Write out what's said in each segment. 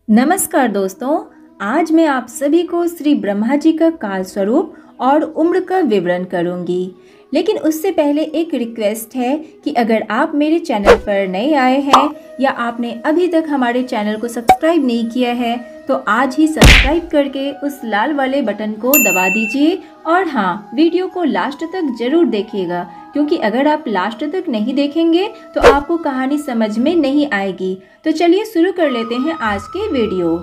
नमस्कार दोस्तों, आज मैं आप सभी को श्री ब्रह्मा जी का काल स्वरूप और उम्र का विवरण करूंगी। लेकिन उससे पहले एक रिक्वेस्ट है कि अगर आप मेरे चैनल पर नए आए हैं या आपने अभी तक हमारे चैनल को सब्सक्राइब नहीं किया है तो आज ही सब्सक्राइब करके उस लाल वाले बटन को दबा दीजिए। और हाँ, वीडियो को लास्ट तक जरूर देखिएगा, क्योंकि अगर आप लास्ट तक नहीं देखेंगे तो आपको कहानी समझ में नहीं आएगी। तो चलिए शुरू कर लेते हैं आज के वीडियो।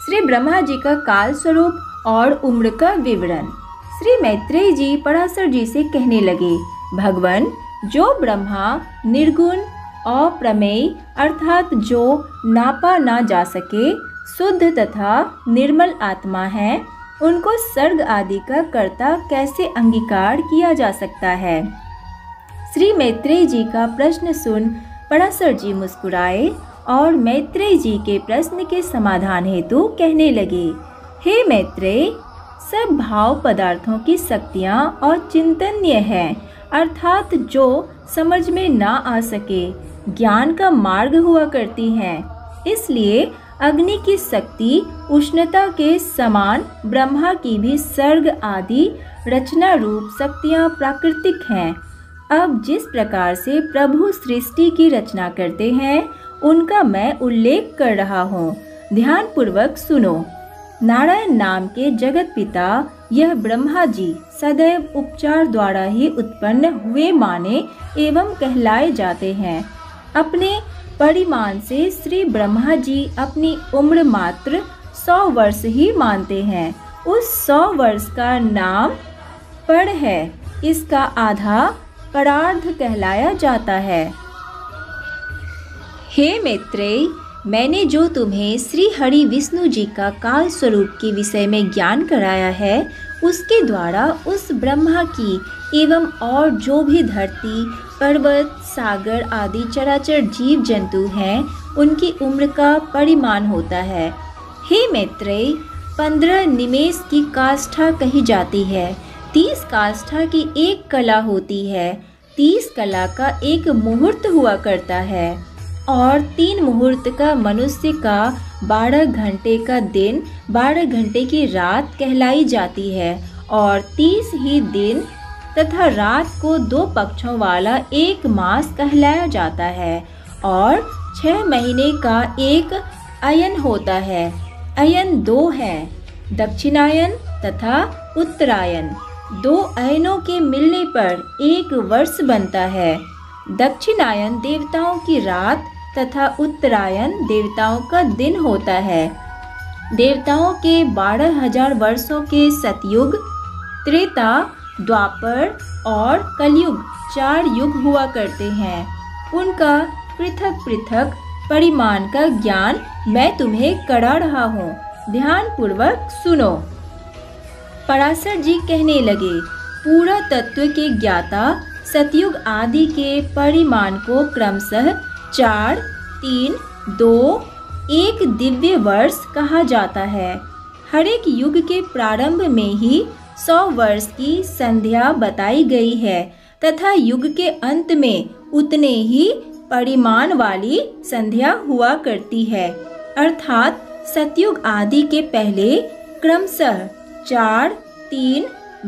श्री ब्रह्मा जी का काल स्वरूप और उम्र का विवरण। श्री मैत्रेय जी पराशर जी से कहने लगे, भगवान, जो ब्रह्मा निर्गुण अप्रमेय अर्थात जो नापा ना जा सके शुद्ध तथा निर्मल आत्मा है, उनको सर्ग आदि का कर्ता कैसे अंगीकार किया जा सकता है। श्री मैत्रेय जी का प्रश्न सुन पराशर जी मुस्कुराए और मैत्रेय जी के प्रश्न के समाधान हेतु कहने लगे, हे मैत्रेय, सब भाव पदार्थों की शक्तियाँ और चिंतनीय हैं, अर्थात जो समझ में ना आ सके ज्ञान का मार्ग हुआ करती हैं। इसलिए अग्नि की शक्ति उष्णता के समान ब्रह्मा की भी सर्ग आदि रचना रूप शक्तियाँ प्राकृतिक हैं। अब जिस प्रकार से प्रभु सृष्टि की रचना करते हैं उनका मैं उल्लेख कर रहा हूँ, ध्यान पूर्वक सुनो। नारायण नाम के जगत पिता यह ब्रह्मा जी सदैव उपचार द्वारा ही उत्पन्न हुए माने एवं कहलाए जाते हैं। अपने परिमाण से श्री ब्रह्मा जी अपनी उम्र मात्र 100 वर्ष ही मानते हैं। उस 100 वर्ष का नाम पर है, इसका आधा परार्ध कहलाया जाता है। हे मैत्रेय, मैंने जो तुम्हें श्री हरि विष्णु जी का काल स्वरूप के विषय में ज्ञान कराया है, उसके द्वारा उस ब्रह्मा की एवं और जो भी धरती पर्वत सागर आदि चराचर जीव जंतु हैं उनकी उम्र का परिमाण होता है। हे मैत्रेय, 15 निमेष की काष्ठा कही जाती है। 30 काष्ठा की एक कला होती है। 30 कला का एक मुहूर्त हुआ करता है और 3 मुहूर्त का मनुष्य का 12 घंटे का दिन 12 घंटे की रात कहलाई जाती है और 30 ही दिन तथा रात को 2 पक्षों वाला 1 मास कहलाया जाता है और 6 महीने का एक अयन होता है। अयन 2 है, दक्षिणायन तथा उत्तरायण। 2 अयनों के मिलने पर 1 वर्ष बनता है। दक्षिणायन देवताओं की रात तथा उत्तरायण देवताओं का दिन होता है। देवताओं के 12,000 वर्षों के सतयुग, त्रेता, द्वापर और कलयुग 4 युग हुआ करते हैं। उनका पृथक पृथक परिमाण का ज्ञान मैं तुम्हें करा रहा हूँ, ध्यान पूर्वक सुनो। पराशर जी कहने लगे, पूरा तत्व के ज्ञाता सतयुग आदि के परिमाण को क्रमशः 4, 3, 2, 1 दिव्य वर्ष कहा जाता है। हर एक युग के प्रारंभ में ही 100 वर्ष की संध्या बताई गई है तथा युग के अंत में उतने ही परिमाण वाली संध्या हुआ करती है। अर्थात सतयुग आदि के पहले क्रमशः 4, 3,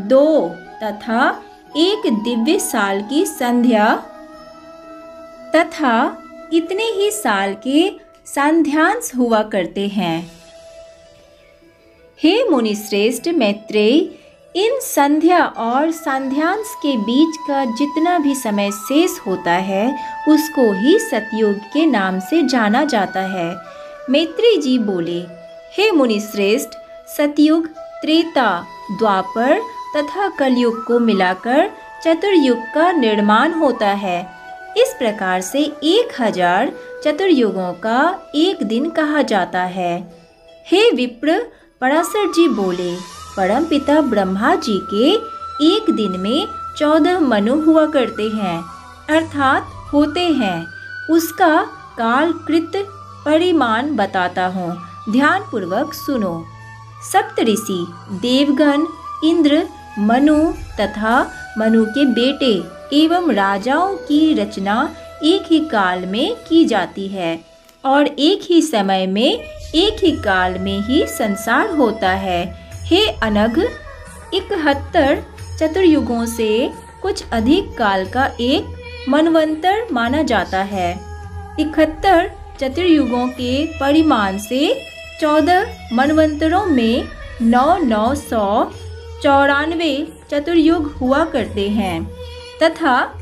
2 तथा 1 दिव्य साल की संध्या तथा इतने ही साल के सांध्यांश हुआ करते हैं। हे मुनिश्रेष्ठ मैत्रेय, इन संध्या और सांध्यांश के बीच का जितना भी समय शेष होता है उसको ही सतयुग के नाम से जाना जाता है। मैत्रेय जी बोले, हे मुनिश्रेष्ठ, सतयुग, त्रेता, द्वापर तथा कलयुग को मिलाकर चतुर्युग का निर्माण होता है। इस प्रकार से 1000 चतुर्युगों का एक दिन कहा जाता है। हे विप्र, पराशर जी बोले, परम पिता ब्रह्मा जी के एक दिन में 14 मनु हुआ करते हैं, अर्थात होते हैं। उसका कालकृत परिमाण बताता हूँ, ध्यान पूर्वक सुनो। सप्तऋषि, देवगण, इंद्र, मनु तथा मनु के बेटे एवं राजाओं की रचना एक ही काल में की जाती है और एक ही समय में एक ही काल में ही संसार होता है। हे अनघ, 71 चतुर्युगों से कुछ अधिक काल का एक मनवंतर माना जाता है। 71 चतुर्युगों के परिमाण से 14 मनवंतरों में 9,994 चतुर्युग हुआ करते हैं तथा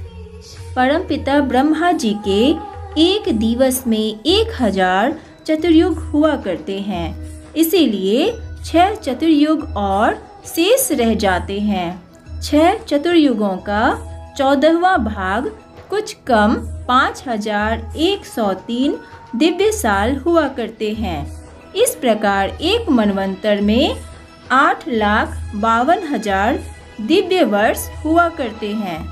परमपिता ब्रह्मा जी के एक दिवस में 1000 चतुर्युग हुआ करते हैं। इसीलिए 6 चतुर्युग और शेष रह जाते हैं। 6 चतुर्युगों का 14वां भाग कुछ कम 5103 दिव्य साल हुआ करते हैं। इस प्रकार एक मनवंतर में 8,52,000 दिव्य वर्ष हुआ करते हैं।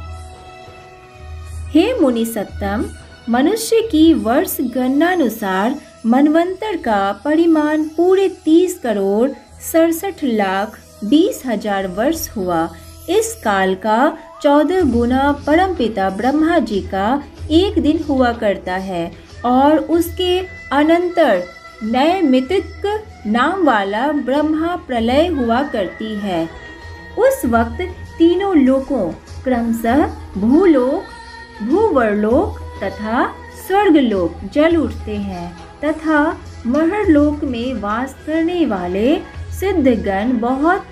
हे मुनि सत्तम, मनुष्य की वर्ष गणनानुसार मनवंतर का परिमाण पूरे 30,67,20,000 वर्ष हुआ। इस काल का 14 गुना परमपिता ब्रह्मा जी का एक दिन हुआ करता है और उसके अनंतर नैमित्तिक नाम वाला ब्रह्मा प्रलय हुआ करती है। उस वक्त तीनों लोकों क्रमशः भूलोक, भूवरलोक तथा स्वर्गलोक जल उठते हैं तथा महरलोक में वास करने वाले सिद्धगण बहुत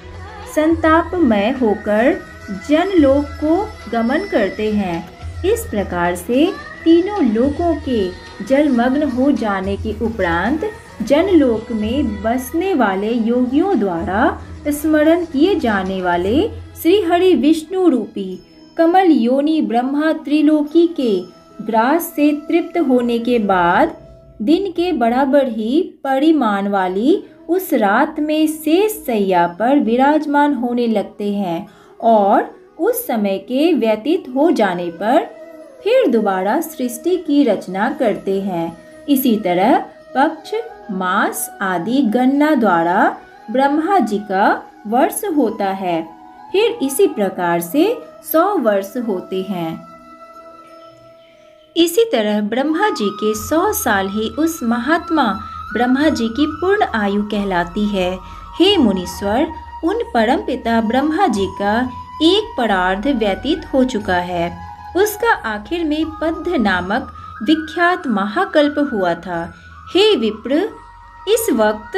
संतापमय होकर जनलोक को गमन करते हैं। इस प्रकार से तीनों लोकों के जलमग्न हो जाने के उपरांत जनलोक में बसने वाले योगियों द्वारा स्मरण किए जाने वाले श्री हरि विष्णु रूपी कमल योनि ब्रह्मा त्रिलोकी के ग्रास से तृप्त होने के बाद दिन के बराबर ही परिमाण वाली उस रात में शेष सैया पर विराजमान होने लगते हैं और उस समय के व्यतीत हो जाने पर फिर दोबारा सृष्टि की रचना करते हैं। इसी तरह पक्ष, मास आदि गणना द्वारा ब्रह्मा जी का वर्ष होता है। फिर इसी प्रकार से 100 वर्ष होते हैं। इसी तरह ब्रह्मा जी के 100 साल ही उस महात्मा ब्रह्मा जी की पूर्ण आयु कहलाती है। हे मुनीश्वर, उन परम पिता ब्रह्मा जी का एक परार्ध व्यतीत हो चुका है। उसका आखिर में पद्ध नामक विख्यात महाकल्प हुआ था। हे विप्र, इस वक्त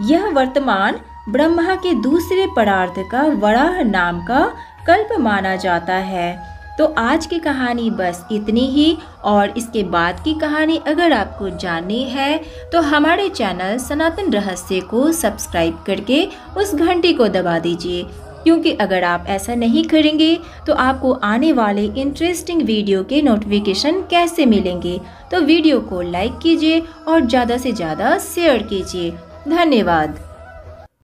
यह वर्तमान ब्रह्मा के दूसरे परार्ध का वराह नाम का कल्प माना जाता है। तो आज की कहानी बस इतनी ही, और इसके बाद की कहानी अगर आपको जाननी है तो हमारे चैनल सनातन रहस्य को सब्सक्राइब करके उस घंटी को दबा दीजिए, क्योंकि अगर आप ऐसा नहीं करेंगे तो आपको आने वाले इंटरेस्टिंग वीडियो के नोटिफिकेशन कैसे मिलेंगे। तो वीडियो को लाइक कीजिए और ज़्यादा से ज़्यादा शेयर कीजिए। धन्यवाद।